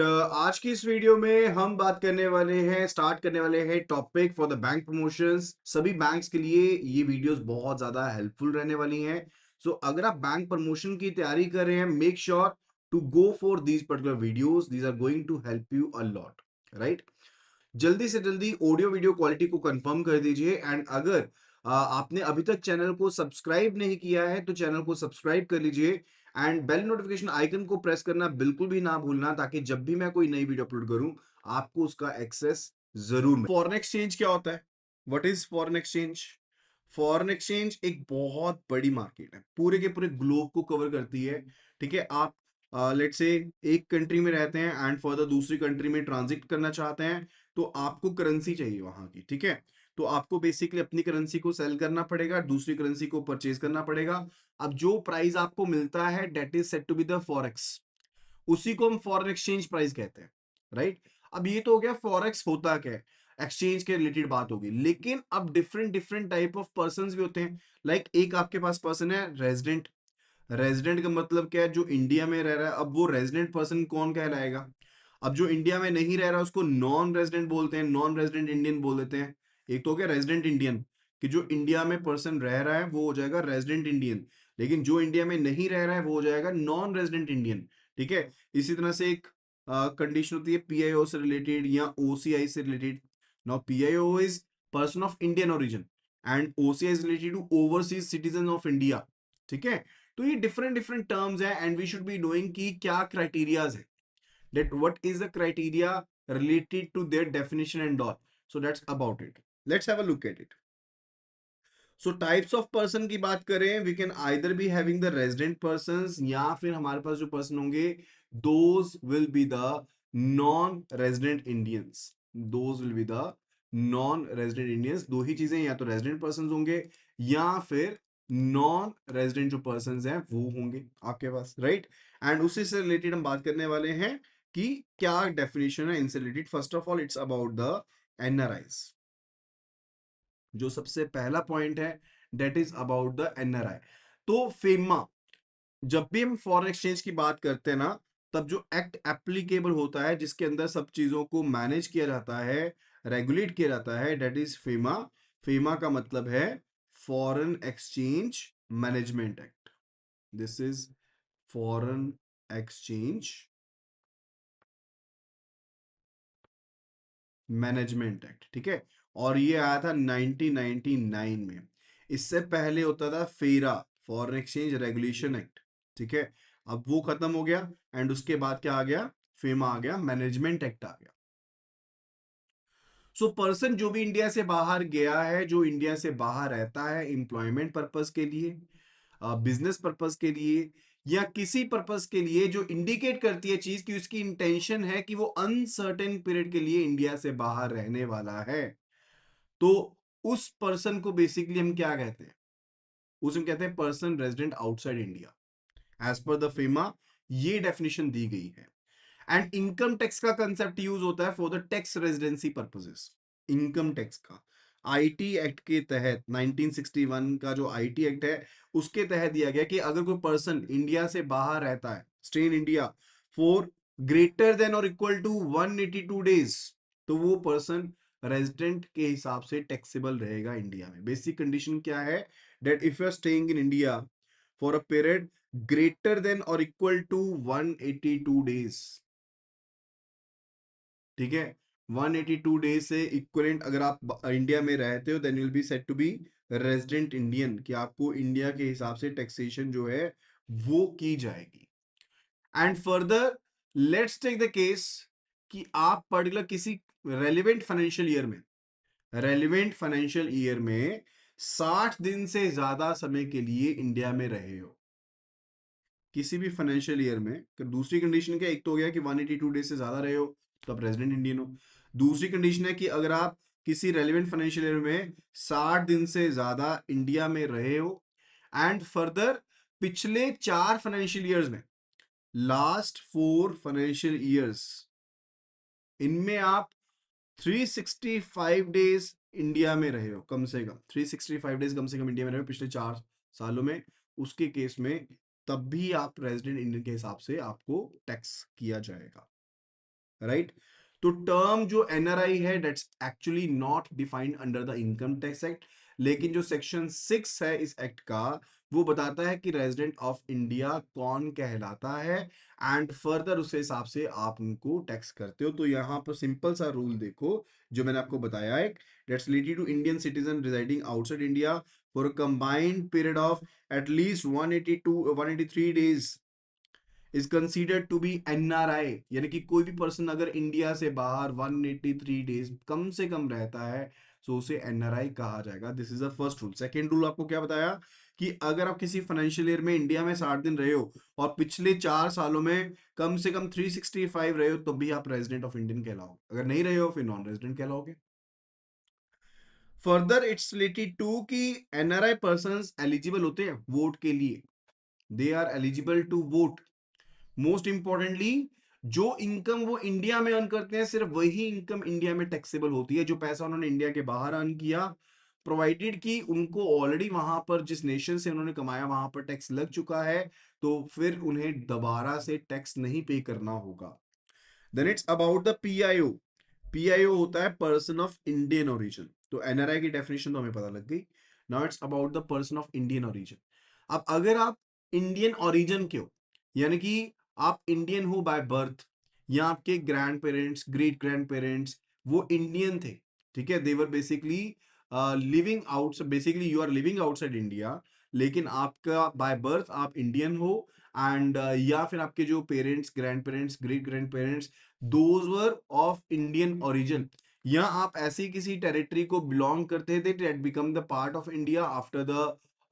आज की इस वीडियो में हम बात करने वाले हैं स्टार्ट करने वाले हैं topic for the bank promotions. सभी बैंक्स के लिए ये वीडियोस बहुत ज्यादा हेल्पफुल रहने वाली हैं। सो अगर आप बैंक प्रमोशन की तैयारी कर रहे हैं, make sure to go for these particular videos. These are going to help you a lot, right. जल्दी से जल्दी ऑडियो वीडियो क्वालिटी को कंफर्म कर दीजिए। एंड अगर आपने अभी तक चैनल को सब्सक्राइब नहीं किया है तो चैनल को सब्सक्राइब कर लीजिए एंड बेल नोटिफिकेशन आइकन को प्रेस करना बिल्कुल भी ना भूलना, ताकि जब भी मैं कोई नई वीडियो अपलोड करूं आपको उसका एक्सेस जरूर मिले। फॉरेन एक्सचेंज क्या होता है? What is foreign exchange? Foreign exchange एक बहुत बड़ी मार्केट है, पूरे के पूरे ग्लोब को कवर करती है। ठीक है, आप लेट्स से एक कंट्री में रहते हैं एंड फर्दर दूसरी कंट्री में ट्रांजिट करना चाहते हैं, तो आपको करेंसी चाहिए वहां की। ठीक है, तो आपको बेसिकली अपनी करेंसी को सेल करना पड़ेगा, दूसरी करेंसी को परचेज करना पड़ेगा। अब जो प्राइस आपको मिलता है that is set to be the forex, उसी को हम फॉरेन एक्सचेंज प्राइस कहते हैं, राइट। अब ये तो हो गया फॉरेक्स होता क्या है, एक्सचेंज के रिलेटेड बात होगी। लेकिन अब different different type of person भी होते हैं। एक आपके पास पर्सन है रेजिडेंट। रेजिडेंट का मतलब क्या है? जो इंडिया में रह रहा है। अब वो रेजिडेंट पर्सन कौन कहलाएगा? अब जो इंडिया में नहीं रह रहा उसको नॉन रेजिडेंट बोलते हैं, नॉन रेजिडेंट इंडियन बोल देते हैं। एक तो हो गया रेजिडेंट इंडियन, कि जो इंडिया में पर्सन रह रहा है वो हो जाएगा रेजिडेंट इंडियन। लेकिन जो इंडिया में नहीं रह रहा है वो हो जाएगा नॉन रेजिडेंट इंडियन। ठीक है, इसी तरह से एक कंडीशन होती है पीआईओ से रिलेटेड या ओसीआई से related. Now PIO is person of Indian origin and OCI is related to overseas citizen of India. ठीक है, तो ये डिफरेंट डिफरेंट टर्म्स है and we should be knowing कि क्या क्राइटेरियाज है, that what is the criteria related to their definition and all. So that's about it. Let's have a look at it. So types of person की बात करें, we can either be having the resident persons या फिर हमारे पास जो person होंगे those will be the non-resident Indians. Those will be the non-resident Indians. दो ही चीजें, या तो resident persons होंगे या फिर नॉन रेजिडेंट जो पर्सन हैं वो होंगे आपके पास, राइट। एंड उसी से रिलेटेड हम बात करने वाले हैं कि क्या डेफिनेशन है इनसे related. First of all it's about the NRIs. जो सबसे पहला पॉइंट है that is about the NRI. तो फेमा, जब भी हम फॉरेन एक्सचेंज की बात करते हैं ना, तब जो एक्ट एप्लीकेबल होता है जिसके अंदर सब चीजों को मैनेज किया जाता है, रेगुलेट किया जाता है, डेट इज फेमा। फेमा का मतलब है foreign Exchange Management act. This is foreign Exchange Management act. ठीक है, और ये आया था 1999 में। इससे पहले होता था फेरा, फॉरेन एक्सचेंज रेगुलेशन एक्ट। ठीक है, अब वो खत्म हो गया एंड उसके बाद क्या आ गया? फेमा आ गया, मैनेजमेंट एक्ट आ गया। सो पर्सन जो भी इंडिया से बाहर गया है, जो इंडिया से बाहर रहता है एम्प्लॉयमेंट पर्पस के लिए, बिजनेस पर्पस के लिए या किसी पर्पस के लिए, जो इंडिकेट करती है चीज कि उसकी इंटेंशन है कि वो अनसर्टेन पीरियड के लिए इंडिया से बाहर रहने वाला है, तो उस पर्सन को बेसिकली हम क्या कहते हैं? उसमें कहते हैं person resident outside India. As per the FEMA ये डेफिनेशन दी गई है। एंड इनकम टैक्स का कंसेप्ट यूज होता है for the tax residency purposes. Income tax का आईटी एक्ट के तहत 1961 का जो आईटी एक्ट है उसके तहत दिया गया कि अगर कोई पर्सन इंडिया से बाहर रहता है, stay in India for greater than और इक्वल टू 182 डेज, तो वो पर्सन रेजिडेंट के हिसाब से टैक्सेबल रहेगा इंडिया में। बेसिक कंडीशन क्या है? that if you are staying in India for a period greater than or equal to 182 days, ठीक है, 182 डेज से इक्वलेंट अगर आप इंडिया में रहते हो, then you will be said to be resident Indian, कि आपको इंडिया के हिसाब से टैक्सेशन जो है वो की जाएगी। And further let's take the case कि आप पर्टिकुलर किसी रेलिवेंट फाइनेंशियल ईयर में, रेलिवेंट फाइनेंशियल ईयर में 60 दिन से ज्यादा समय के लिए इंडिया में रहे हो, किसी भी फाइनेंशियल ईयर में। दूसरी कंडीशन क्या? एक तो हो गया कि 182 डेज से ज्यादा रहे हो तो आप रेजिडेंट इंडियन हो। दूसरी कंडीशन है कि अगर आप किसी रेलिवेंट फाइनेंशियल ईयर में 60 दिन से ज्यादा इंडिया में रहे हो एंड फर्दर पिछले 4 फाइनेंशियल ईयर्स में, लास्ट 4 फाइनेंशियल ईयर्स, इनमें आप 365 डेज इंडिया में रहे हो, कम से कम 365 डेज कम से कम इंडिया में रहे हो पिछले 4 सालों में, उसके केस में तब भी आप रेजिडेंट इंडियन के हिसाब से आपको टैक्स किया जाएगा। राइट। तो टर्म जो एनआरआई है that's actually not defined under the income tax act, लेकिन जो सेक्शन 6 है इस एक्ट का वो बताता है कि रेजिडेंट ऑफ इंडिया कौन कहलाता है, एंड फर्दर उस हिसाब से आप उनको टैक्स करते हो। तो यहाँ पर सिंपल सा रूल देखो जो मैंने आपको बताया है, that's related to Indian citizen residing outside India for a combined period of at least 183 days is considered to be NRI, यानी कि कोई भी पर्सन अगर इंडिया से बाहर 183 डेज कम से कम रहता है तो उसे एनआरआई कहा जाएगा। This is the first rule. Second rule आपको क्या बताया कि अगर आप किसी फाइनेंशियल ईयर में इंडिया में 60 दिन रहे हो और पिछले 4 सालों में कम से कम 365 रहे हो तो भी आप रेजिडेंट ऑफ इंडियन कहलाओगे, अगर नहीं रहे हो फिर नॉन रेजिडेंट कहलाओगे। फर्दर इट्स रिलेटेड टू कि एनआरआई पर्सन एलिजिबल होते हैं वोट के लिए, they are eligible to vote. Most importantly जो इनकम वो इंडिया में अर्न करते हैं सिर्फ वही इनकम इंडिया में टैक्सेबल होती है, जो पैसा उन्होंने इंडिया के बाहर अर्न किया, प्रोवाइडेड कि उनको ऑलरेडी वहां पर जिस नेशन से उन्होंने कमाया वहां पर टैक्स लग चुका है, तो फिर उन्हें दोबारा से टैक्स नहीं पे करना होगा। Then it's about the PIO. PIO होता है पर्सन ऑफ इंडियन ओरिजिन। तो एनआरआई की डेफिनेशन तो हमें पता लग गई। Now it's about the person of Indian origin. अब अगर आप इंडियन ओरिजिन के हो, यानी कि आप इंडियन हो बाय बर्थ, या आपके grand parents great grand parents वो इंडियन थे, ठीक है, they're basically living out, basically you are living outside India, लेकिन आपका बाय बर्थ आप इंडियन हो, एंड या फिर आपके जो parents grand parents great grand parents those were of Indian origin, या आप ऐसी किसी टेरिटरी को बिलोंग करते थे that become the part of India after the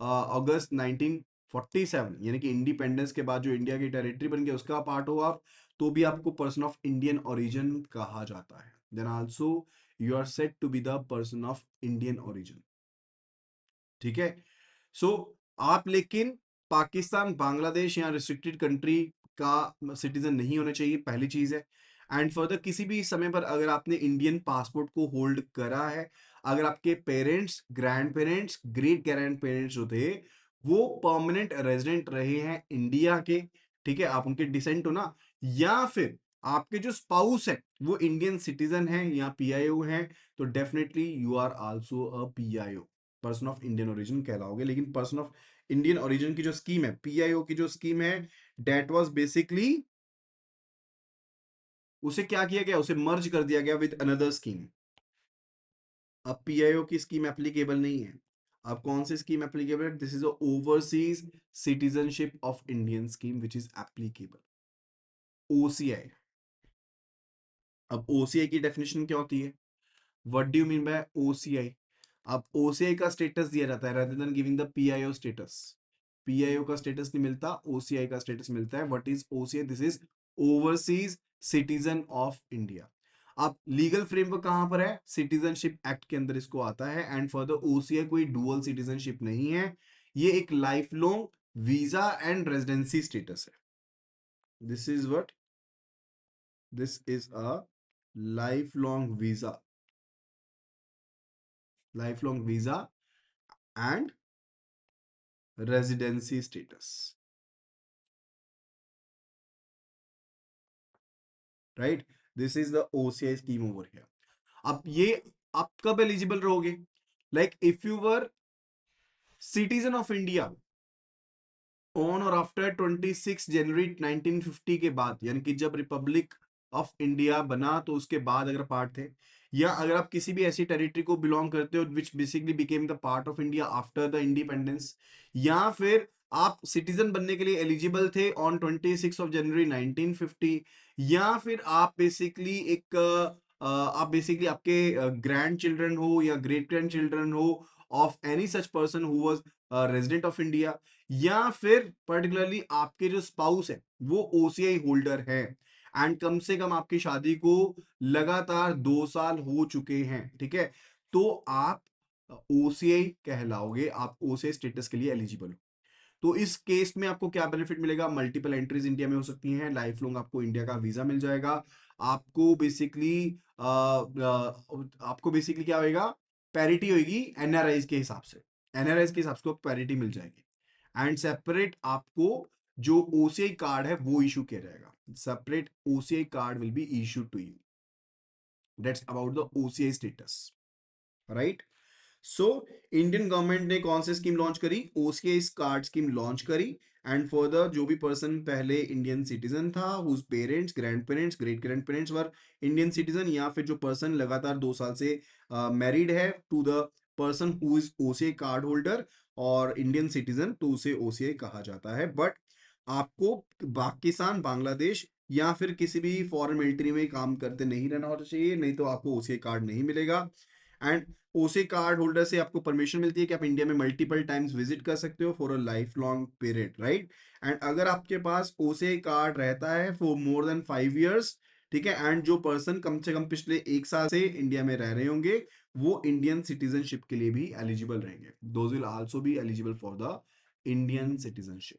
August 1947, यानी कि इंडिपेंडेंस के बाद जो इंडिया की टेरिटरी बन गया उसका पार्ट हो आप, तो भी आपको पर्सन ऑफ इंडियन ओरिजिन कहा जाता है। Then also you are said to be the person of Indian origin, ठीक है। सो आप लेकिन पाकिस्तान बांग्लादेश या रिस्ट्रिक्टेड कंट्री का सिटीजन नहीं होना चाहिए, पहली चीज है। एंड फर्दर किसी भी समय पर अगर आपने इंडियन पासपोर्ट को होल्ड करा है, अगर आपके parents grand parents great grand parents जो थे वो परमानेंट रेजिडेंट रहे हैं इंडिया के, ठीक है, आप उनके डिसेंट हो ना, या फिर आपके जो स्पाउस है वो इंडियन सिटीजन है या पीआईओ है, तो definitely you are also a PIO, person of Indian origin कहलाओगे। लेकिन पर्सन ऑफ इंडियन ओरिजिन की जो स्कीम है, पीआईओ की जो स्कीम है, डेट वाज बेसिकली उसे क्या किया गया, उसे मर्ज कर दिया गया विद अनदर स्कीम। अब पीआईओ की स्कीम एप्लीकेबल नहीं है। अब कौन सी स्कीम एप्लीकेबल है? This is a overseas citizenship of Indian scheme which is applicable, OCI. अब ओसीआई की डेफिनेशन क्या होती है? What do you mean by OCI? अब ओसीआई का स्टेटस दिया जाता है rather than giving the PIO status. PIO का स्टेटस नहीं मिलता, ओसीआई का स्टेटस मिलता है। What is OCI? This is overseas citizen of India. अब लीगल फ्रेमवर्क कहां पर है? सिटीजनशिप एक्ट के अंदर इसको आता है। एंड फर्दर ओसीआई कोई डुअल सिटीजनशिप नहीं है, ये एक life long visa and residency status है। This is what, this is a life long visa, life long visa and residency status, right. This is the OCI scheme over here. अब ये आप कब eligible रहोगे? Like if you were citizen of India on और after 26 जनवरी 1950 के बाद, यानी कि जब रिपब्लिक ऑफ इंडिया बना तो उसके बाद अगर पार्ट थे, या अगर आप किसी भी ऐसी टेरिटरी को बिलोंग करते हो which basically became the part of India after the independence, या फिर आप सिटीजन बनने के लिए एलिजिबल थे ऑन 26 जनवरी 1950, या फिर आप बेसिकली एक आप बेसिकली आपके ग्रैंड चिल्ड्रन हो या ग्रेट ग्रैंड चिल्ड्रन हो of any such person who was resident of India, या फिर पर्टिकुलरली आपके जो स्पाउस है वो ओसीआई होल्डर है, एंड कम से कम आपकी शादी को लगातार 2 साल हो चुके हैं, ठीक है, तो आप ओसीआई कहलाओगे, आप ओसीआई स्टेटस के लिए एलिजिबल हो। तो इस केस में आपको क्या बेनिफिट मिलेगा? मल्टीपल एंट्रीज इंडिया में हो सकती हैं, लाइफ लॉन्ग आपको इंडिया का वीजा मिल जाएगा, आपको बेसिकली आपको बेसिकली क्या होएगा? पैरिटी होगी एनआरआईज के हिसाब से, एनआरआईज के हिसाब से पैरिटी मिल जाएगी, एंड सेपरेट आपको जो ओसीआई कार्ड है वो इशू किया जाएगा। separate OCI card will be issued to you. That's about the OCI status, right? So Indian government ने कौन सी स्कीम लॉन्च करी? ओसीआई कार्ड स्कीम लॉन्च करी। एंड फॉर द जो भी पर्सन पहले इंडियन सिटीजन था, whose parents, grand parents, great grand parents were Indian citizen, या फिर जो पर्सन लगातार 2 साल से मैरिड है to the person who is OCI card holder और इंडियन सिटीजन, तो उसे ओसीआई कहा जाता है। बट आपको पाकिस्तान, बांग्लादेश या फिर किसी भी फॉरेन मिलिट्री में काम करते नहीं रहना होना चाहिए, नहीं तो आपको ओसीआई कार्ड नहीं मिलेगा। एंड ओसी कार्ड होल्डर से आपको परमिशन मिलती है कि आप इंडिया में मल्टीपल टाइम्स विजिट कर सकते हो for a life long period, right? And अगर आपके पास ओसी कार्ड रहता है फॉर मोर देन 5 years, ठीक है, एंड जो पर्सन कम से कम पिछले 1 साल से इंडिया में रह रहे होंगे, वो इंडियन सिटीजनशिप के लिए भी एलिजिबल रहेंगे। Those will also be eligible for the Indian citizenship,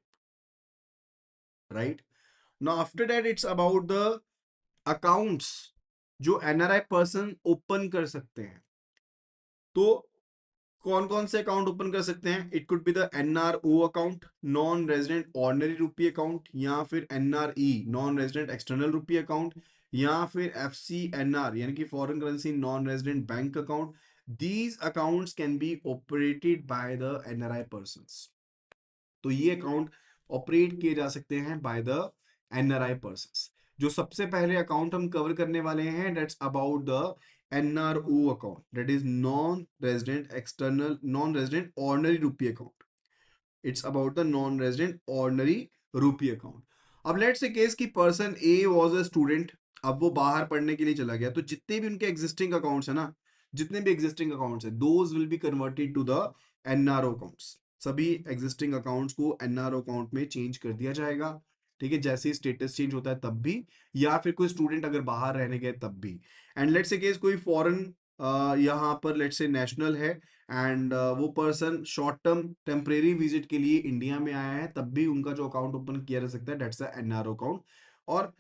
right? Now after that it's about the accounts जो एनआरआई पर्सन ओपन कर सकते हैं। तो कौन कौन से अकाउंट ओपन कर सकते हैं? It could be the NRO account, non resident ordinary rupee account, या फिर NRE, non resident external rupee account, या फिर एफसीएनआर यानी कि foreign currency non resident bank account. These accounts can be operated by the NRI persons. तो ये account operate किए जा सकते हैं बाय द एनआरआई पर्संस। जो सबसे पहले अकाउंट हम कवर करने वाले हैं, that's about the NRO account, that is non-resident external non-resident ordinary rupee account. It's about the non-resident ordinary rupee account. अब लेट्स से केस की person A was a student, अब वो बाहर पढ़ने के लिए चला गया, तो जितने भी उनके एग्जिस्टिंग अकाउंट्स है ना, जितने भी एग्जिस्टिंग अकाउंट्स है, those will be converted to the NRO accounts. सभी एग्जिस्टिंग अकाउंट्स को एनआरओ अकाउंट में चेंज कर दिया जाएगा, ठीक है, जैसे ही स्टेटस चेंज होता है तब भी, या फिर कोई स्टूडेंट अगर बाहर रहने गए तब भी। एंड लेट्स से केस कोई फॉरेन यहाँ पर लेट्स से नेशनल है, एंड वो person short term temporary visit के लिए इंडिया में आया है, तब भी उनका जो अकाउंट ओपन किया जा सकता है, दैट्स द एनआरओ अकाउंट। और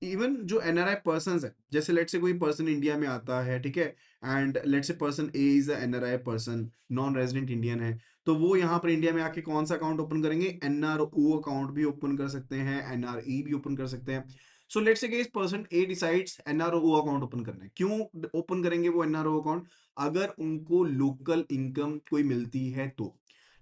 इवन जो एनआरआई पर्सन है, जैसे लेट्स से कोई पर्सन इंडिया में आता है, ठीक है, and let's say person A is the NRI person, non resident Indian है, तो वो यहाँ पर इंडिया में आके कौन सा अकाउंट ओपन करेंगे? एनआरओ अकाउंट भी ओपन कर सकते हैं, एनआरई भी ओपन कर सकते हैं। So let's say case person A decides NRO account open करना है। क्यों ओपन करेंगे वो एनआरओ अकाउंट? अगर उनको लोकल इनकम कोई मिलती है तो,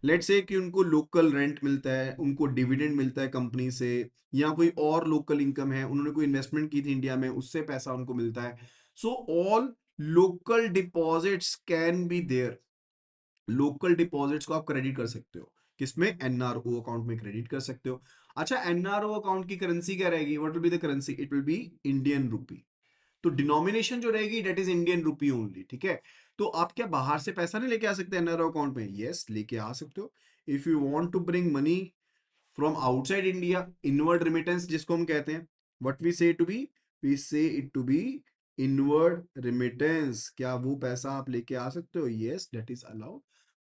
लेट्स से कि उनको लोकल रेंट मिलता है, उनको डिविडेंड मिलता है कंपनी से, या कोई और लोकल इनकम है, उन्होंने कोई इन्वेस्टमेंट की थी इंडिया में, उससे पैसा उनको मिलता है। So all local deposits can be there. Local deposits को आप क्रेडिट कर सकते हो, किसमें? एनआरओ अकाउंट में क्रेडिट कर सकते हो। अच्छा, एनआरओ अकाउंट की करेंसी क्या रहेगी? What will be the currency? It will B Indian rupee. तो डिनोमिनेशन जो रहेगी that is Indian rupee only, ठीक है। तो आप क्या बाहर से पैसा नहीं लेके आ सकते एनआरओ अकाउंट में? यस, लेके आ सकते हो। If you want to bring money from outside India, inward remittance जिसको हम कहते हैं, what we say to be, we say it to be inward remittance. क्या वो पैसा आप लेके आ सकते हो? Yes, that is allowed.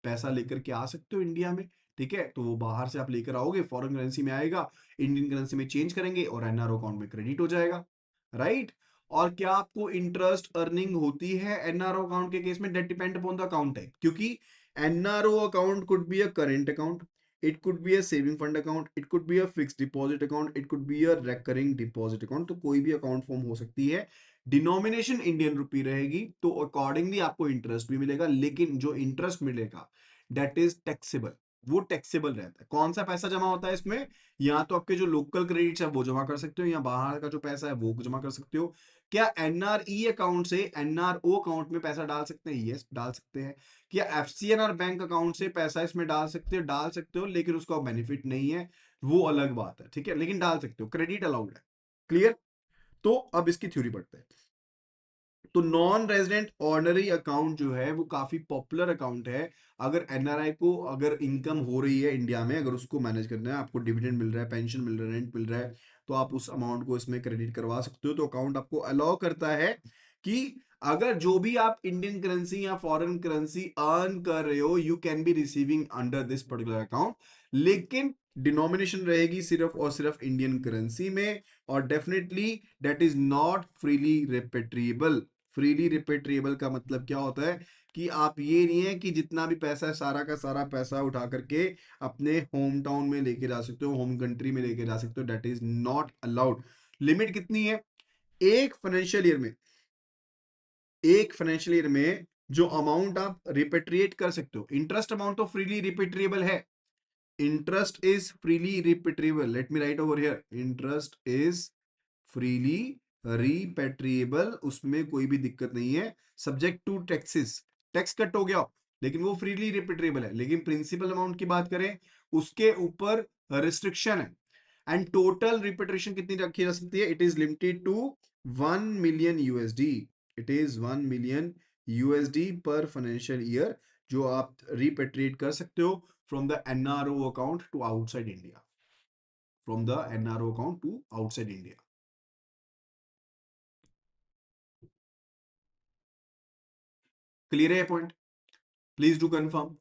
पैसा लेकर के आ सकते हो इंडिया में, ठीक है। तो वो बाहर से आप लेकर आओगे, फॉरेन करेंसी में आएगा, इंडियन करेंसी में चेंज करेंगे और एनआरओ अकाउंट में क्रेडिट हो जाएगा, राइट? और क्या आपको इंटरेस्ट अर्निंग होती है एनआरओ अकाउंट के केस में? That depend upon the account type, क्योंकि NRO account could be a current account, it could be a saving fund account, it could be a fixed deposit account, it could be a recurring deposit account। तो कोई भी account form हो सकती है, denomination Indian rupee रहेगी, तो accordingly आपको interest भी मिलेगा, लेकिन जो इंटरेस्ट मिलेगा दैट इज टैक्सेबल। वो टैक्सेबल रहता है। कौन सा पैसा जमा होता है इसमें? या तो आपके जो लोकल क्रेडिट्स है वो जमा कर सकते हो, या बाहर का जो पैसा है वो जमा कर सकते हो। क्या एनआरई अकाउंट से एनआरओ अकाउंट में पैसा डाल सकते हैं? यस, डाल सकते हैं। क्या एफसीएनआर बैंक अकाउंट से पैसा इसमें डाल सकते हो? डाल सकते हो, लेकिन उसका बेनिफिट नहीं है, वो अलग बात है, ठीक है, लेकिन डाल सकते हो, क्रेडिट अलाउड है। क्लियर? तो अब इसकी थ्योरी पढ़ते हैं। तो नॉन रेजिडेंट ऑर्डिनरी अकाउंट जो है वो काफी पॉपुलर अकाउंट है। अगर एनआरआई को अगर इनकम हो रही है इंडिया में, अगर उसको मैनेज करना है, आपको डिविडेंड मिल रहा है, पेंशन मिल रहा है, रेंट मिल रहा है, तो आप उस अमाउंट को इसमें क्रेडिट करवा सकते हो। तो अकाउंट आपको अलाउ करता है कि अगर जो भी आप इंडियन करेंसी या फॉरेन करेंसी अर्न कर रहे हो, you can be receiving under this particular account, लेकिन डिनोमिनेशन रहेगी सिर्फ और सिर्फ इंडियन करेंसी में, और definitely that is not freely repatriable. Freely repatriable का मतलब क्या होता है कि आप ये नहीं है कि जितना भी पैसा है सारा का सारा पैसा उठा करके अपने होम टाउन में लेके जा सकते हो, होम कंट्री में लेके जा सकते हो, that is not allowed. Limit कितनी है? एक फाइनेंशियल ईयर में, एक फाइनेंशियल ईयर में जो अमाउंट आप रिपेट्रिएट कर सकते हो, इंटरेस्ट अमाउंट तो फ्रीली रिपेट्रिएबल है, interest is freely repatriable, let me write over here, interest is freely repatriable, उसमें कोई भी दिक्कत नहीं है, subject to taxes, tax cut हो गया लेकिन वो फ्रीली रिपेट्रिएबल है। लेकिन प्रिंसिपल अमाउंट की बात करें, उसके ऊपर रिस्ट्रिक्शन है, एंड टोटल रिपेट्रिएशन कितनी रखी जा सकती है? It is limited to 1 million USD, it is 1 million USD पर फाइनेंशियल ईयर, जो आप रिपेट्रिएट कर सकते हो from the NRO account to outside India, from the NRO account to outside India. Clear है पॉइंट? Please do confirm.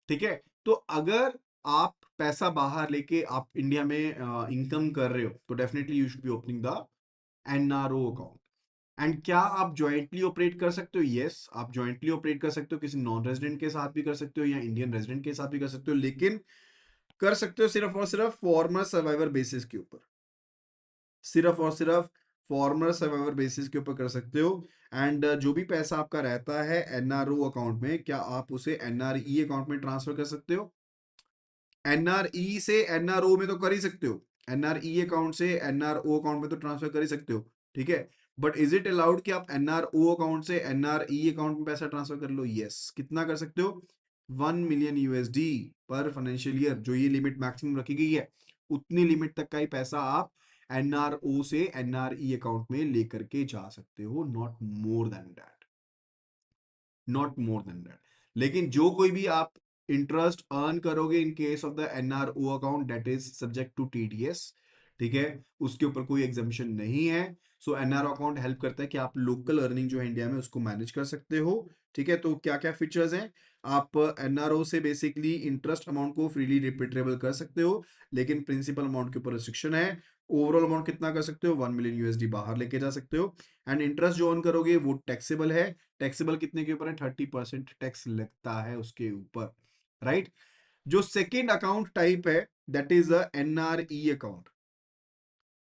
ठीक है, तो अगर आप पैसा बाहर लेके आप इंडिया में इनकम कर रहे हो, तो definitely you should be opening the NRO account. And क्या आप ज्वाइंटली ऑपरेट कर सकते हो? यस, आप ज्वाइंटली ऑपरेट कर सकते हो, किसी नॉन रेजिडेंट के साथ भी कर सकते हो या इंडियन रेजिडेंट के साथ भी कर सकते हो, लेकिन कर सकते हो सिर्फ और सिर्फ फॉर्मर सर्वाइवर बेसिस के ऊपर, सिर्फ और सिर्फ फॉर्मर सर्वाइवर बेसिस के ऊपर कर सकते हो। एंड जो भी पैसा आपका रहता है एनआरओ अकाउंट में, क्या आप उसे एनआरई अकाउंट में ट्रांसफर कर सकते हो? एनआरई से एनआरओ में तो कर ही सकते हो, एनआरई अकाउंट से एनआरओ अकाउंट में तो ट्रांसफर कर ही सकते हो, ठीक है। बट इज इट अलाउड कि आप एनआरओ अकाउंट से एनआरई अकाउंट में पैसा ट्रांसफर कर लो? यस। कितना कर सकते हो? 1 million USD पर फाइनेंशियल ईयर, जो ये लिमिट मैक्सिमम रखी गई है, उतनी लिमिट तक का ही पैसा आप एनआरओ से एनआरई अकाउंट में लेकर के जा सकते हो, not more than that, not more than that. लेकिन जो कोई भी आप इंटरेस्ट अर्न करोगे in case of the NRO account, that is subject to TDS, ठीक है, उसके ऊपर कोई एग्जामिशन नहीं है। सो एनआरओ अकाउंट हेल्प करता है कि आप लोकल अर्निंग जो है इंडिया में उसको मैनेज कर सकते हो, ठीक है। तो क्या क्या फीचर्स हैं? आप एनआरओ से बेसिकली इंटरेस्ट अमाउंट को फ्रीली रिपेट्रेबल कर सकते हो, लेकिन प्रिंसिपल अमाउंट के ऊपर रिस्ट्रिक्शन है। ओवरऑल अमाउंट कितना कर सकते हो? 1 million USD बाहर लेके जा सकते हो। एंड इंटरेस्ट जो अर्न करोगे वो टैक्सेबल है, टैक्सेबल कितने के ऊपर है? 30% टैक्स लगता है उसके ऊपर, राइट। जो सेकेंड अकाउंट टाइप है, that is a NRE account.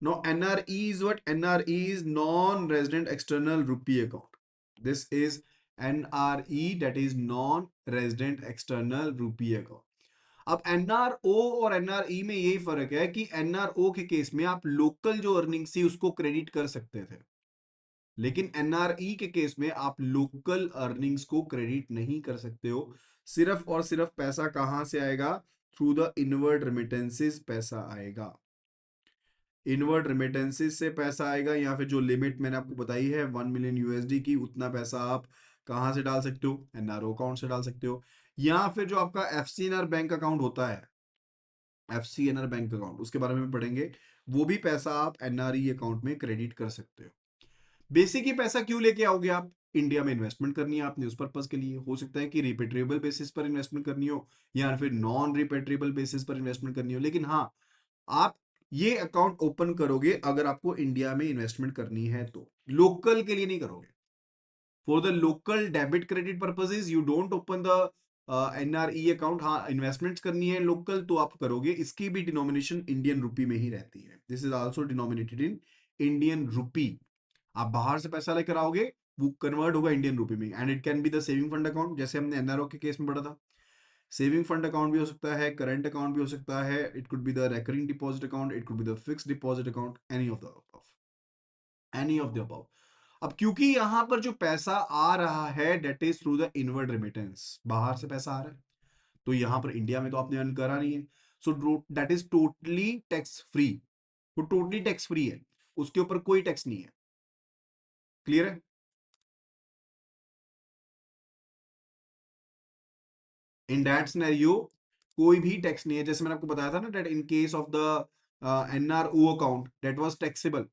No, NRE is what? NRE is non resident external rupee account, this is NRE, that is non resident external rupee account. अब NRO और NRE में यही फर्क है कि NRO के case में आप लोकल जो अर्निंग थी उसको क्रेडिट कर सकते थे, लेकिन एनआरई के केस में आप लोकल अर्निंग्स को क्रेडिट नहीं कर सकते हो। सिर्फ और सिर्फ पैसा कहां से आएगा? थ्रू द इनवर्ड रेमिटेंसेस पैसा आएगा, इनवर्ड रेमिटेंसेस से पैसा आएगा, या फिर जो लिमिट मैंने आपको बताई है 1 million USD की, उतना पैसा आप कहां से डाल सकते हो? एनआरओ अकाउंट से डाल सकते हो। या फिर जो आपका एफसीएनआर बैंक अकाउंट होता है, एफसीएनआर बैंक अकाउंट, उसके बारे में पढ़ेंगे, वो भी पैसा आप एनआरई अकाउंट में क्रेडिट कर सकते हो। बेसिक ही पैसा क्यों लेके आओगे आप? इंडिया में इन्वेस्टमेंट करनी है आपने, उस पर्पज के लिए। हो सकता है कि रिपेट्रेबल बेसिस पर इन्वेस्टमेंट करनी हो, या फिर नॉन रिपेट्रेबल बेसिस पर इन्वेस्टमेंट करनी हो, लेकिन हाँ, आप ये अकाउंट ओपन करोगे अगर आपको इंडिया में इन्वेस्टमेंट करनी है तो, लोकल के लिए नहीं करोगे। For the local debit credit purposes you don't open the NRE account. हाँ, इन्वेस्टमेंट्स करनी है लोकल तो आप करोगे, इसकी भी डिनोमिनेशन इंडियन रुपी में ही रहती है, this is also denominated in Indian rupee. आप बाहर से पैसा लेकर आओगे, वो कन्वर्ट होगा इंडियन रुपी में, and it can be the saving fund account, जैसे हमने एनआरओ के केस में पढ़ा था। सेविंग फंड अकाउंट भी हो सकता है, करंट अकाउंट भी हो सकता है, it could be the recurring deposit account, it could be the fixed deposit account, any of the above, any of the above. अब क्योंकि यहां पर जो पैसा आ रहा है that is through the inward remittance, बाहर से पैसा आ रहा है, तो यहां पर इंडिया में तो आपने अर्न करा नहीं है, so that is totally tax free, वो टोटली टैक्स फ्री है, उसके ऊपर कोई टैक्स नहीं है। क्लियर है? इन दैट सिनेरियो कोई भी टैक्स नहीं है, जैसे मैंने आपको बताया था ना, that in case of the NRO account that was taxable,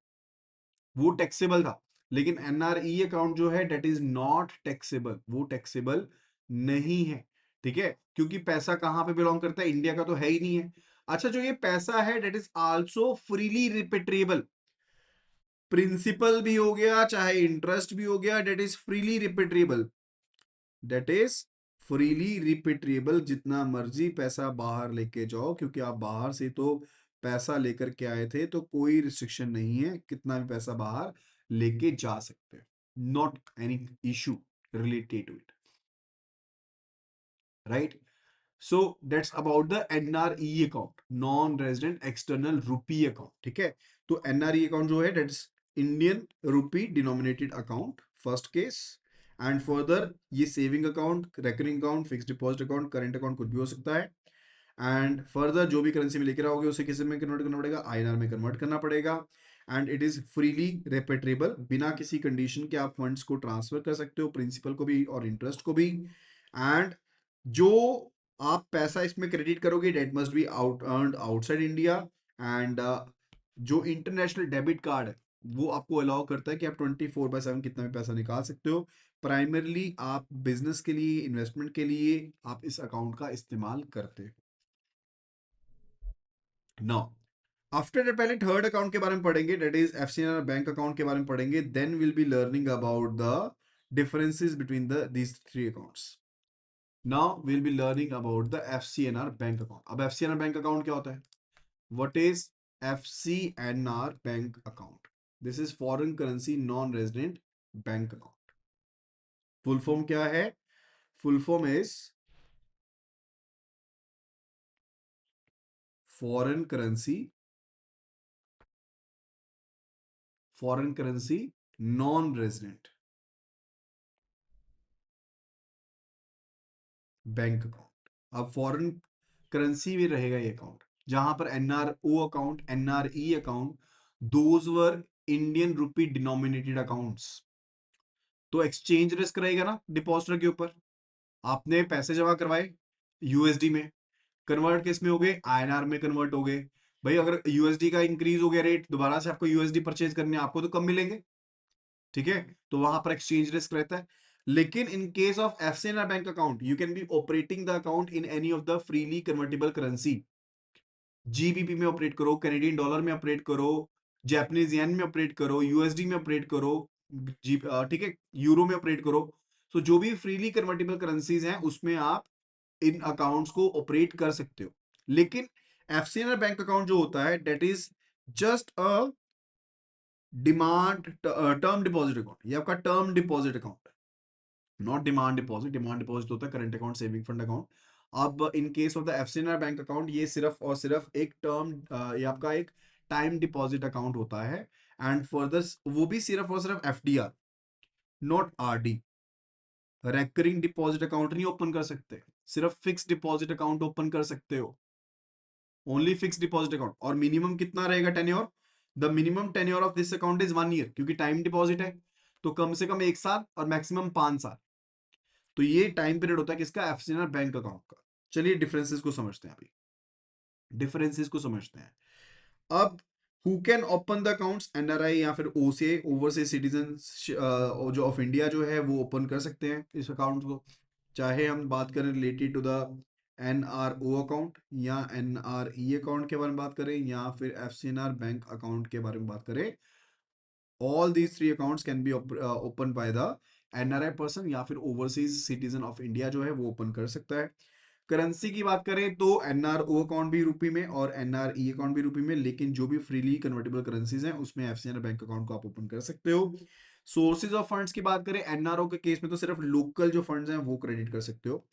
वो टैक्सेबल था। लेकिन एनआरई अकाउंट जो है दैट इज नॉट टैक्सेबल, वो टैक्सेबल नहीं है, ठीक है, क्योंकि पैसा कहां पे बिलोंग करता है? इंडिया का तो है ही नहीं है। अच्छा, जो ये पैसा है that is also freely repatriable, principal भी हो गया चाहे इंटरेस्ट भी हो गया, that is freely repatriable, that is freely repatriable, जितना मर्जी पैसा बाहर लेके जाओ, क्योंकि आप बाहर से तो पैसा लेकर के आए थे तो कोई रिस्ट्रिक्शन नहीं है, कितना भी पैसा बाहर लेके जा सकते हैं, not any issue related to it, right? So that's about the NRE account, non resident external rupee account, ठीक है? तो एनआरई अकाउंट जो है that's Indian rupee denominated account, first case. And further ये saving account, recurring account, fixed deposit account, current account कुछ भी हो सकता है। एंड फर्दर जो भी करेंसी में लेकर आओगे उसे किसी में कन्वर्ट करना पड़ेगा, आईएनआर में कन्वर्ट करना पड़ेगा। एंड इट इज फ्रीली रेपेट्रेबल, बिना किसी कंडीशन के आप फंड्स को ट्रांसफर कर सकते हो, प्रिंसिपल को भी और इंटरेस्ट को भी। एंड जो आप पैसा इसमें क्रेडिट करोगे that must be out earned outside India. And जो इंटरनेशनल डेबिट कार्ड है वो आपको अलाउ करता है कि आप 24/7 कितना भी पैसा निकाल सकते हो। प्राइमरली आप बिजनेस के लिए, इन्वेस्टमेंट के लिए आप इस अकाउंट का इस्तेमाल करते हो। नाउ आफ्टर दैट पहले थर्ड अकाउंट के बारे में पढ़ेंगे, that is FCNR bank account के बारे में पढ़ेंगे, then will be learning about the differences between the these three accounts. Now will be learning about the FCNR bank account. अब एफसीएनआर बैंक अकाउंट क्या होता है? What is FCNR bank account? This is foreign currency non resident bank account. Full form क्या है? Full form is foreign currency non resident bank account. अब foreign currency में रहेगा ये अकाउंट, जहां पर NRO account, NRE account, those were Indian rupee denominated accounts. तो exchange risk रहेगा ना डिपॉजिटर के ऊपर। आपने पैसे जमा करवाए यूएसडी में, कन्वर्ट किस में हो गए? आईएनआर में कन्वर्ट हो गए। भाई अगर यूएसडी का इंक्रीज हो गया रेट, दोबारा से आपको यूएसडी परचेज करने, आपको तो कम मिलेंगे, ठीक है? तो वहां पर एक्सचेंज रिस्क रहता है। लेकिन in case of FCNR bank account you can be operating the account in any of the freely convertible currency. GBP में ऑपरेट करो, कैनेडियन डॉलर में ऑपरेट करो, जापानीज येन में ऑपरेट करो, यूएसडी में ऑपरेट करो, जी ठीक है, यूरो में ऑपरेट करो। तो जो भी फ्रीली कन्वर्टेबल करेंसीज हैं उसमें आप इन अकाउंट्स को ऑपरेट कर सकते हो। लेकिन एफसीएनआर बैंक अकाउंट जो होता है that is just a demand term deposit account. ये आपका टर्म डिपॉजिट अकाउंट है, not demand deposit. Demand deposit होता है current account, saving fund account. अब in case of the FCNR bank account ये सिर्फ और सिर्फ एक टर्म, ये आपका एक टाइम डिपॉजिट अकाउंट होता है। एंड फर्दर वो भी सिर्फ और सिर्फ FDR, not RD. Recurring deposit account नहीं ओपन कर सकते, सिर्फ फिक्स डिपॉजिट अकाउंट ओपन कर सकते हो, ओनली फिक्स डिपॉजिट अकाउंट। और मिनिमम कितना रहेगा tenure? The minimum tenure of this account is 1 year, क्योंकि टाइम डिपॉजिट है तो कम से कम 1 साल और मैक्सिमम 5 साल। तो ये टाइम पीरियड होता है किसका? एफसीएनआर बैंक अकाउंट का। चलिए डिफरेंसेस को समझते हैं। अभी डिफरेंसेस को समझते हैं। अब who can open the accounts? NRI या फिर ओसीआई, ओवरसीज सिटीजन जो ऑफ इंडिया जो है वो ओपन कर सकते हैं इस अकाउंट को। चाहे हम बात करें related to the NRO account या एनआरई अकाउंट के बारे में बात करें या फिर एफसीएनआर बैंक अकाउंट के बारे में बात करें, all these three accounts can be open by the NRI person या फिर ओवरसीज सिटीजन ऑफ इंडिया जो है वो ओपन कर सकता है। करेंसी की बात करें तो एनआरओ अकाउंट भी रुपी में और एनआरई अकाउंट भी रुपी में, लेकिन जो भी फ्रीली कन्वर्टेबल करेंसीज हैं उसमें एफसीएनआर बैंक अकाउंट को आप ओपन कर सकते हो। सोर्सेज ऑफ फंड्स की बात करें, एनआरओ के केस में तो सिर्फ लोकल जो फंड्स हैं वो क्रेडिट कर सकते हो,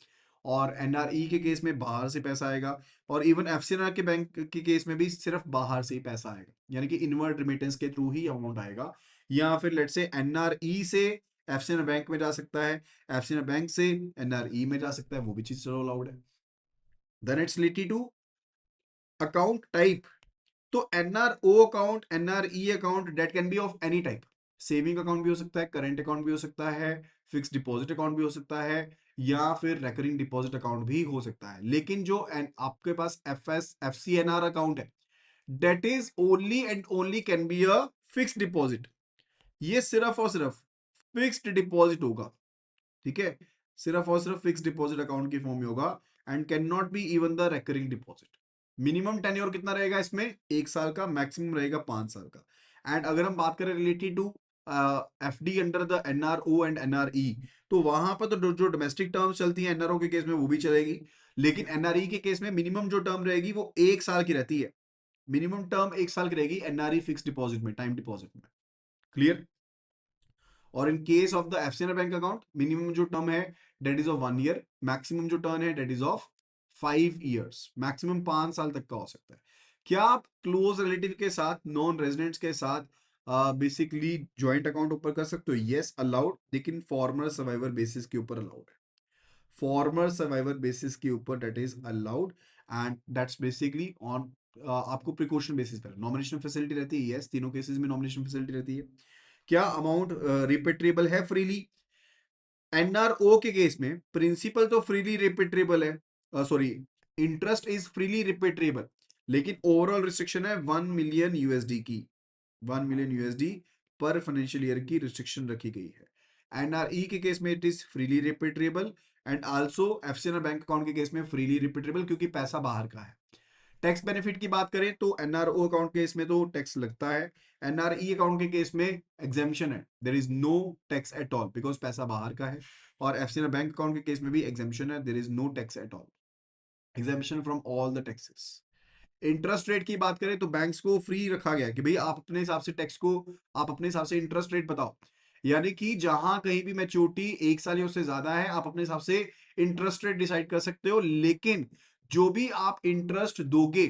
और एनआरई के केस में बाहर से पैसा आएगा, और इवन एफसीएनआर के बैंक के केस में भी सिर्फ बाहर से ही पैसा आएगा, यानी कि इनवर्ट रिमिटेंस के थ्रू ही अमाउंट आएगा। या फिर लेट्स से एनआरई से एफसीएनआर बैंक में जा सकता है, एफसीएनआर बैंक से एनआरई में जा सकता है, वो भी चीज चलो अलाउड है। Then it's related to account type. तो NRO account, NRE account that can be of any type. Saving account भी हो सकता है, करेंट अकाउंट भी हो सकता है, फिक्स डिपॉजिट अकाउंट भी हो सकता है, या फिर रेकरिंग डिपॉजिट अकाउंट भी हो सकता है। लेकिन जो आपके पास एफसीएनआर अकाउंट है that is only and only can be a fix deposit. ये सिर्फ और सिर्फ फिक्स्ड डिपॉजिट होगा, ठीक है? सिर्फ और सिर्फ फिक्स डिपॉजिट अकाउंट की फॉर्म में होगा and can not be even the recurring deposit. Minimum tenure कितना रहेगा इसमें? 1 साल का, मैक्सिमम रहेगा 5 साल का। एंड अगर हम बात करें related to FD under the NRO and NRE, तो वहां पर तो जो डोमेस्टिक टर्म्स चलती हैं एनआरओ के केस में वो भी चलेगी, लेकिन एनआरई के केस में मिनिमम जो टर्म रहेगी वो 1 साल की रहती है। मिनिमम टर्म 1 साल की रहेगी एनआरई फिक्स डिपॉजिट में, टाइम डिपॉजिट में। क्लियर? और in case of the FCI bank account, minimum जो टर्म है that is of 1 year, maximum जो टर्म है that is of 5 years, maximum 5 साल तक का हो सकता है। क्या आप क्लोज रिलेटिव के साथ, नॉन रेजिडेंट्स के साथ बेसिकली ज्वाइंट अकाउंट ओपन कर सकते हो? यस, अलाउड, लेकिन फॉर्मर सर्वाइवर बेसिस के ऊपर अलाउड है। फॉर्मर सर्वाइवर बेसिस के ऊपर that is allowed, and that's basically on आपको प्रिकॉशन बेसिस पर नॉमिनेशन फैसिलिटी रहती है। यस, तीनों केसेस में नॉमिनेशन फैसिलिटी रहती है। क्या अमाउंट रिपेट्रेबल है फ्रीली? एनआरओ के केस में प्रिंसिपल तो फ्रीली रिपेट्रेबल है, sorry, interest is freely repatriable, लेकिन ओवरऑल रिस्ट्रिक्शन है 1 मिलियन यूएसडी की। 1 मिलियन यूएसडी पर फाइनेंशियल ईयर की रिस्ट्रिक्शन रखी गई है। एनआरई के केस में it is freely repatriable, and also FCI bank account के केस में फ्रीली रिपेट्रेबल, क्योंकि पैसा बाहर का है। टैक्स बेनिफिट की बात करें तो एनआरओ अकाउंट केस में तो टैक्स लगता है, एनआरई अकाउंट के केस में एग्जेम्पशन है, there is no tax at all because पैसा बाहर का है। और एफसीआई बैंक अकाउंट के केस में भी एग्जेम्पशन है, there is no tax at all, exemption from all the taxes. Interest rate की बात करें तो बैंक्स को फ्री रखा गया है कि भाई आप अपने हिसाब से टैक्स को, आप अपने हिसाब से इंटरेस्ट रेट बताओ, यानी कि जहां कहीं भी मैच्योरिटी 1 साल या उससे ज्यादा है, आप अपने हिसाब से इंटरेस्ट रेट डिसाइड कर सकते हो, लेकिन जो भी आप इंटरेस्ट दोगे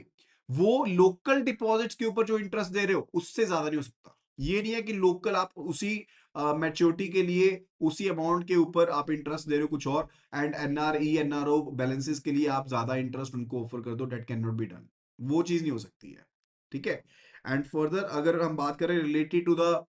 वो लोकल डिपॉजिट्स के ऊपर जो इंटरेस्ट दे रहे हो उससे ज्यादा नहीं हो सकता। ये नहीं है कि लोकल आप उसी मैच्योरिटी के लिए उसी अमाउंट के ऊपर आप इंटरेस्ट दे रहे हो कुछ और, एंड एनआरई एनआरओ बैलेंसेस के लिए आप ज्यादा इंटरेस्ट उनको ऑफर कर दो, date can not be done. वो चीज नहीं हो सकती है। ठीक है? एंड फर्दर अगर हम बात करें related to the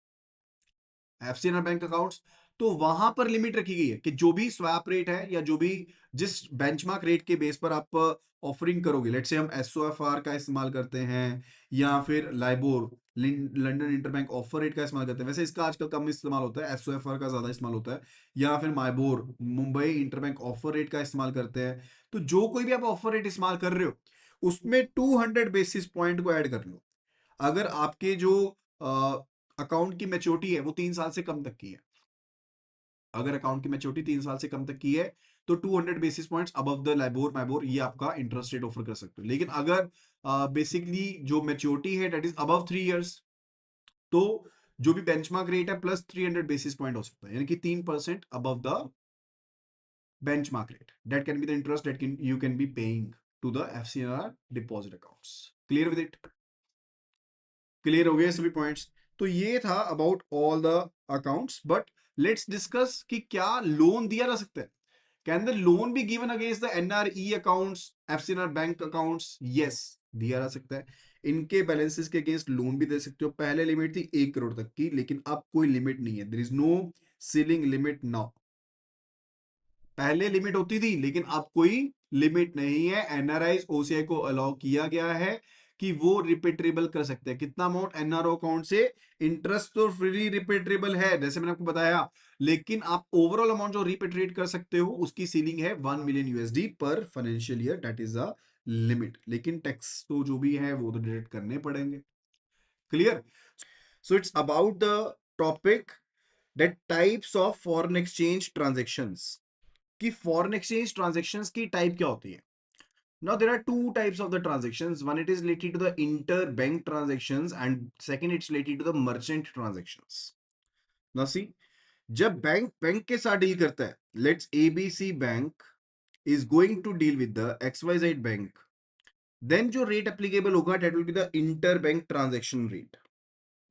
FCI bank accounts, तो वहां पर लिमिट रखी गई है कि जो भी स्वैप रेट है या जो भी जिस बेंचमार्क रेट के बेस पर आप ऑफरिंग करोगे, लेट्स से हम एसओएफआर का इस्तेमाल करते हैं या फिर LIBOR, London interbank offer rate का इस्तेमाल करते हैं, वैसे इसका आजकल कम इस्तेमाल होता है, एसओएफआर का ज्यादा इस्तेमाल होता है, या फिर माइबोर, मुंबई इंटरबैंक ऑफर रेट का इस्तेमाल करते हैं। तो जो कोई भी आप ऑफर रेट इस्तेमाल कर रहे हो उसमें 200 बेसिस पॉइंट को ऐड कर लो। अगर आपके जो अकाउंट की मैच्योरिटी है वो 3 साल से कम तक की है, अगर अकाउंट की मैच्योरिटी 3 साल से कम तक की है तो 200 basis points above the LIBOR MIBOR ये आपका इंटरेस्ट रेट ऑफर कर सकते हो। लेकिन अगर बेसिकली जो मैच्योरिटी है डेट इज अबव 3 इयर्स, तो जो भी बेंचमार्क रेट है प्लस 300 बेसिस पॉइंट हो सकता है, यानी कि 3% above the benchmark rate. That can be the interest that you can be paying to the FCNR deposit accounts. Clear with it? Clear हो गए सभी पॉइंट्स? तो ये था about all the accounts, but let's discuss कि क्या loan दिया जा सकता है? Can the loan be given against the NRE accounts, FCR bank accounts? Yes, दिया जा सकता है। इनके बैलेंसेस के अगेंस्ट लोन भी दे सकते हो। पहले लिमिट थी 1 करोड़ तक की, लेकिन अब कोई लिमिट नहीं है, there is no ceiling limit now. पहले लिमिट होती थी लेकिन अब कोई लिमिट नहीं है। एनआरआई ओसीआई को अलाउ किया गया है कि वो रिपेट्रेबल कर सकते हैं। कितना अमाउंट एनआरओ अकाउंट से? इंटरेस्ट तो फ्री रिपेट्रेबल है जैसे मैंने आपको बताया, लेकिन आप ओवरऑल अमाउंट जो रिपेट्रेट कर सकते हो उसकी सीलिंग है 1 मिलियन यूएसडी पर financial year, that is a limit. लेकिन टैक्स तो जो भी है वो तो डिडक्ट करने पड़ेंगे। Clear? So it's about the topic that types of foreign exchange transactions, कि फॉरेन एक्सचेंज ट्रांजैक्शंस की टाइप क्या होती है। Now there are two types of the transactions, one it is related to the inter bank transactions and second it's related to the merchant transactions. Now see, जब bank bank के साथ deal करता है, let's ABC bank is going to deal with the XYZ bank, then जो rate applicable होगा that will be the inter bank transaction rate,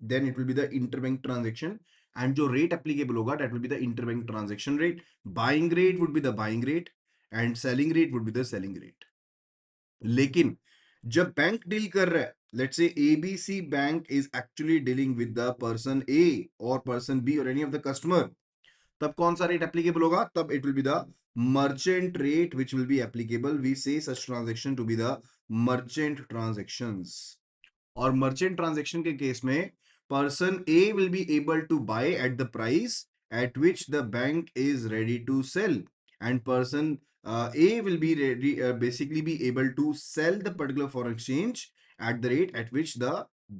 then it will be the interbank transaction, and जो rate applicable होगा that will be the interbank transaction rate. Buying rate would be the buying rate and selling rate would be the selling rate. लेकिन जब bank deal कर रहा है, let's say ABC bank is actually dealing with the person A और person B और any of the customer, तब कौन सा रेट एप्लीकेबल होगा? तब it will be the merchant rate which will be applicable. We say such transaction to be the merchant transactions. और merchant transaction के case में person A will be able to buy at the price at which the bank is ready to cell, and person A will be ready, basically be able to sell the particular foreign exchange at the rate at which the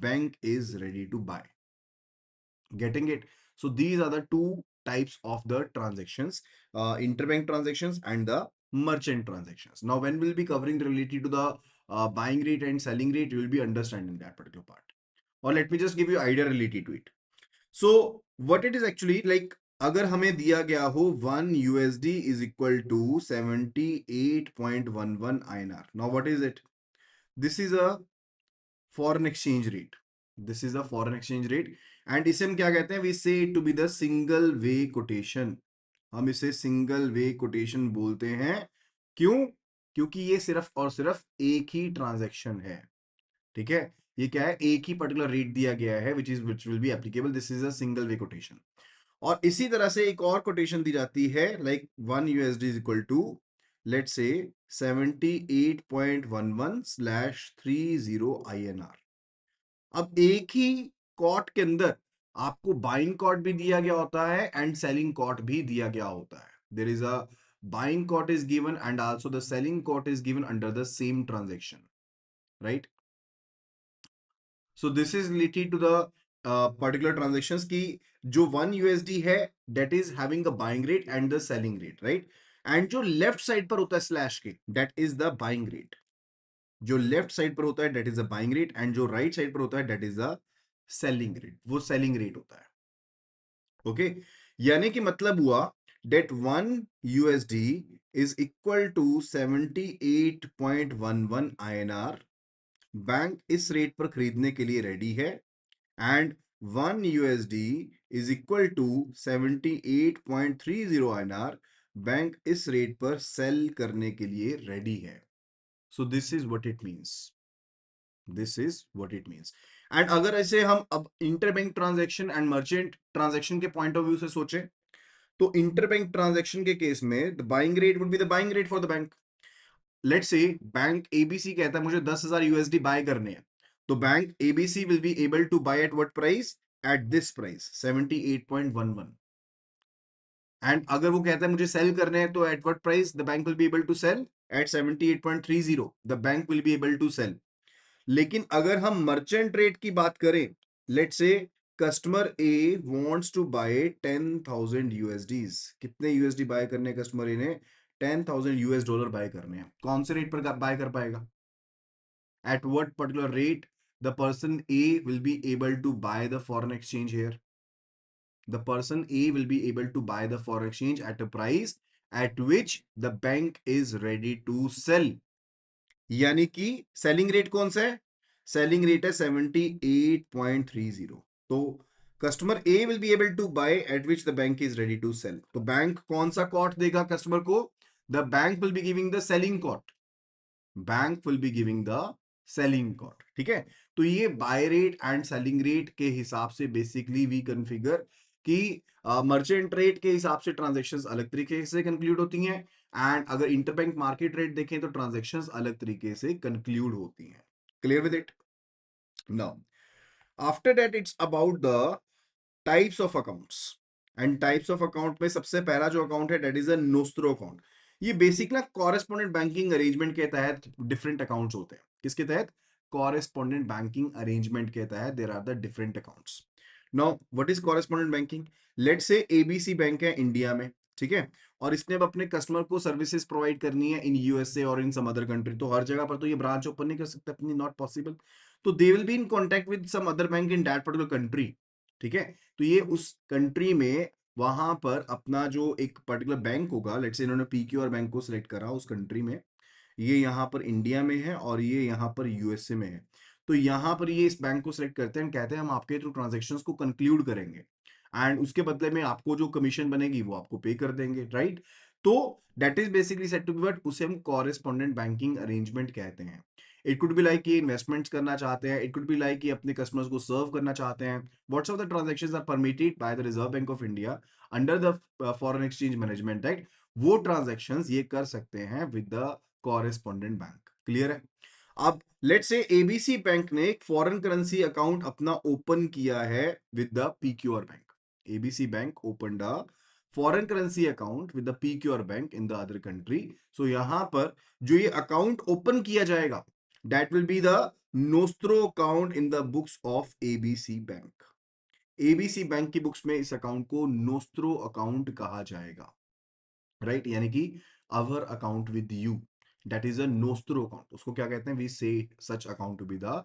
bank is ready to buy. Getting it? So these are the two types of the transactions, interbank transactions and the merchant transactions. Now when we'll be covering related to the buying rate and selling rate, you will be understanding that particular part. Or let me just give you idea related to it. So what it is actually like, अगर हमें दिया गया हो 1 USD is equal to 78.11 INR. Now what is it? This is a foreign exchange rate. This is a foreign exchange rate. And इसे हम क्या कहते हैं? We say it to be the single way quotation. हम इसे single way quotation बोलते हैं. क्यों? क्योंकि ये सिर्फ और सिर्फ एक ही ट्रांजैक्शन है. ठीक है, ये क्या है? एक ही पर्टिकुलर रेट दिया गया है विच will be applicable. This is a single way quotation. और इसी तरह से एक और कोटेशन दी जाती है like 1 USD is equal to let's say 78.11/30 INR. अब एक ही कॉट के अंदर आपको बाइंग कॉट भी दिया गया होता है एंड सेलिंग कॉट भी दिया गया होता है. There is a buying quote is given and also the selling quote is given under the same transaction, right? So this is related to the particular transactions की जो 1 USD है that is having a buying rate and the selling rate, right? And जो left side पर होता है slash के, that is the buying rate. जो left side पर होता है that is a buying rate and जो राइट साइड पर होता है that is a selling rate. वो सेलिंग रेट होता है. ओके, यानी कि मतलब हुआ that 1 USD is equal to 78.11 INR. Bank इस रेट पर खरीदने के लिए रेडी है and 1 USD is equal to 78.30 INR. Bank इस रेट पर सेल करने के लिए रेडी है. सो this is what it means. This is what it means. And अगर ऐसे हम अब interbank transaction and merchant transaction के पॉइंट ऑफ व्यू से सोचें, तो इंटरबैंक ट्रांजैक्शन के केस में the buying rate would be the buying rate for the bank. Let's say bank ABC कहता है मुझे 10,000 USD बाय करने हैं, तो bank ABC will be able to buy at what price? At this price 78.11. And अगर वो कहता है मुझे सेल करने हैं तो at what price the bank will be able to sell? At 78.30 the bank will be able to sell. लेकिन अगर हम मर्चेंट रेट की बात करें, let's say customer A wants to buy 10,000 USDs. कितने USD बाय करने कस्टमर ए ने? 10,000 US dollar bye करने हैं. कौन से रेट पर बाय कर पाएगा? At what particular rate the person A will be able to buy the foreign exchange here? The person A will be able to buy the foreign exchange at a price at which the bank is ready to sell. यानी कि selling rate कौन सा है? Selling rate है 78.30. तो customer A will be able to buy at which the bank is ready to sell. तो bank कौन सा कॉट देगा कस्टमर को? The bank will be giving the selling quote. Bank will be giving the selling quote. ठीक है, तो ये buy rate and selling rate के हिसाब से बेसिकली वी कन्फिगर कि मर्चेंट रेट के हिसाब से ट्रांजैक्शंस अलग तरीके से कंक्लूड होती हैं एंड अगर इंटरबैंक मार्केट रेट देखें तो ट्रांजैक्शंस अलग तरीके से कंक्लूड होती हैं. Clear with it? Now after that it's about the types of accounts. And types of account में सबसे पहला जो अकाउंट है that is a nostro account. ये बेसिक ना कॉरेस्पॉन्डेंट बैंकिंग अरेंजमेंट के तहत डिफरेंट अकाउंट्स होते हैं. किसके तहत? कॉरेस्पॉन्डेंट बैंकिंग अरेंजमेंट के तहत there are the different accounts. Now what is correspondent banking? Let's say ABC bank है इंडिया में, ठीक है, और इसने अब अपने कस्टमर को सर्विसेज प्रोवाइड करनी है इन यूएसए और इन सम अदर कंट्री. तो हर जगह पर तो ये ब्रांच ओपन नहीं कर सकते अपनी, नॉट पॉसिबल. तो they will be in contact with some other bank in that particular country. ठीक है, तो ये उस कंट्री में वहां पर अपना जो एक पर्टिकुलर बैंक होगा, लेट्स से इन्होंने पीक्यूआर बैंक को सिलेक्ट करा उस कंट्री में, ये यहाँ पर इंडिया में है और ये यहाँ पर यूएसए में है. तो यहाँ पर ये इस बैंक को सिलेक्ट करते हैं, कहते हैं हम आपके थ्रू ट्रांजेक्शन्स को कंक्लूड करेंगे एंड उसके बदले में आपको जो कमीशन बनेगी वो आपको पे कर देंगे, राइट? तो that is basically said to be what, उसे हम कॉरेस्पॉन्डेंट बैंकिंग अरेंजमेंट कहते हैं. इट कुड बी लाइक ये इन्वेस्टमेंट्स करना चाहते हैं, इट कुड बी लाइक ये अपने कस्टमर्स को सर्व करना चाहते हैं. What's of the transactions are permitted by the Reserve Bank of India under the Foreign Exchange Management Act, वो ट्रांजेक्शंस ये कर सकते हैं with the correspondent bank. Clear है? अब लेट्स से एबीसी बैंक ने एक फॉरेन करेंसी अकाउंट अपना ओपन किया है with the PQR bank. ABC bank opened a foreign currency account with the PQR bank in the other country. So यहां पर जो ये अकाउंट ओपन किया जाएगा that will be the nostro account in the books of ABC bank. ABC bank की books में इस account को नोस्ट्रो अकाउंट कहा जाएगा, राइट? यानी कि our account with you. that is a nostro account. उसको क्या कहते हैं? We say such account to be the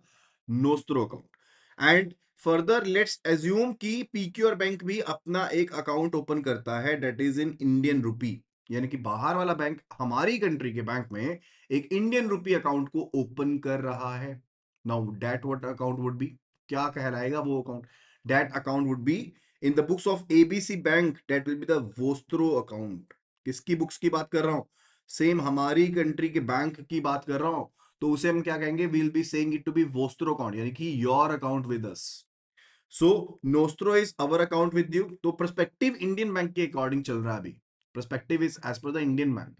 nostro account. And further let's assume कि PQR बैंक भी अपना एक अकाउंट ओपन करता है, that is in Indian rupee. यानी कि बाहर वाला बैंक हमारी कंट्री के बैंक में एक इंडियन रुपी अकाउंट को ओपन कर रहा है. Now that what account would be? क्या कहलाएगा वो account? That account would be in the books of ABC bank, that will be the vostro account. किसकी बुक्स की बात कर रहा हूं? सेम हमारी कंट्री के बैंक की बात कर रहा हूं, तो उसे हम क्या कहेंगे? We'll be saying it to be vostro account, यानी कि your account with us. So nostro is our account with you. तो प्रोस्पेक्टिव इंडियन बैंक के अकॉर्डिंग चल रहा है अभी. Prospective is as per the Indian bank,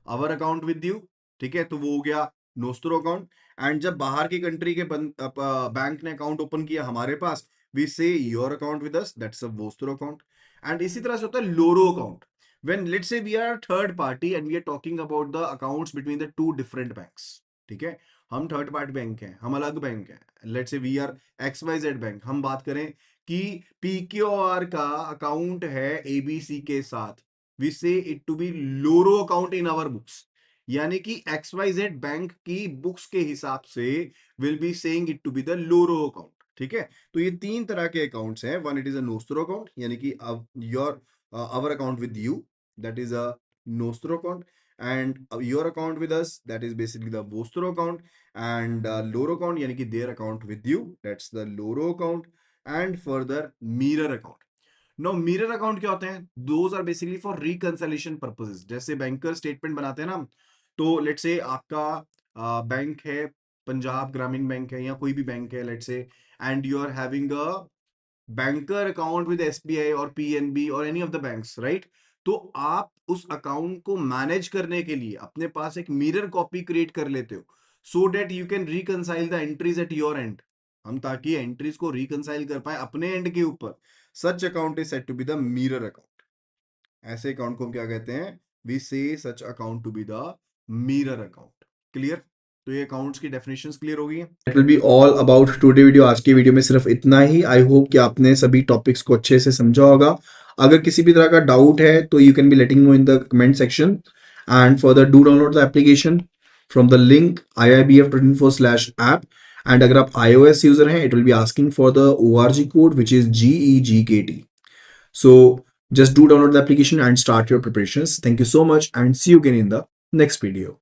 our account with you. ठीक है, तो वो हो गया नोस्ट्रो अकाउंट. एंड जब बाहर की कंट्री के बैंक ने अकाउंट ओपन किया हमारे पास, वी से your account with us, that's a vostro account. And इसी तरह से होता है लोरो account. when let's say we are third party and we are talking about the accounts between the two different banks. ठीक है, हम थर्ड पार्टी बैंक हैं, हम अलग बैंक हैं. Let's say we are XYZ bank. हम बात करें कि PQR का अकाउंट है ABC के साथ, we say it to be loro account in our books. यानी कि XYZ बैंक की बुक्स के हिसाब से will be saying it to be the loro account. ठीक है, तो ये तीन तरह के अकाउंट्स हैं. One, it is a nostro account, यानी कि your our account with you, that is a nostro account, and your account with us, that is basically the vostro account, and loro account yani ki their account with you, that's the loro account. And further mirror account. Now mirror account क्या होते हैं? Those are basically for reconciliation purposes. जैसे banker statement बनाते हैं ना, तो late से आपका बैंक है, पंजाब ग्रामीण बैंक है या कोई भी बैंक है let say, and you are having a banker account with SBI और PNB और any of the banks, right? तो आप उस अकाउंट को मैनेज करने के लिए अपने पास एक मिरर कॉपी क्रिएट कर लेते हो, so that you can reconcile the entries at your and. हम ताकि एंट्रीज को रिकंसाइल कर पाए अपने एंड के ऊपर. Such account is said to be the mirror account. ऐसे अकाउंट को हम क्या कहते हैं? We say such account to be the mirror account. Clear? तो ये अकाउंट्स की डेफिनेशंस क्लियर हो गई हैं. It will be all about today video. आज की वीडियो में सिर्फ इतना ही. आई होप कि आपने सभी टॉपिक्स को अच्छे से समझा होगा. अगर किसी भी तरह का डाउट है तो you can be letting no in the comment section. And further do download the application from the link IIBF24/app. And अगर आप iOS यूजर हैं, it will be asking for the ORG code which is GEGKT. So just do download the application and start your preparations. Thank you so much and see you again in the next video.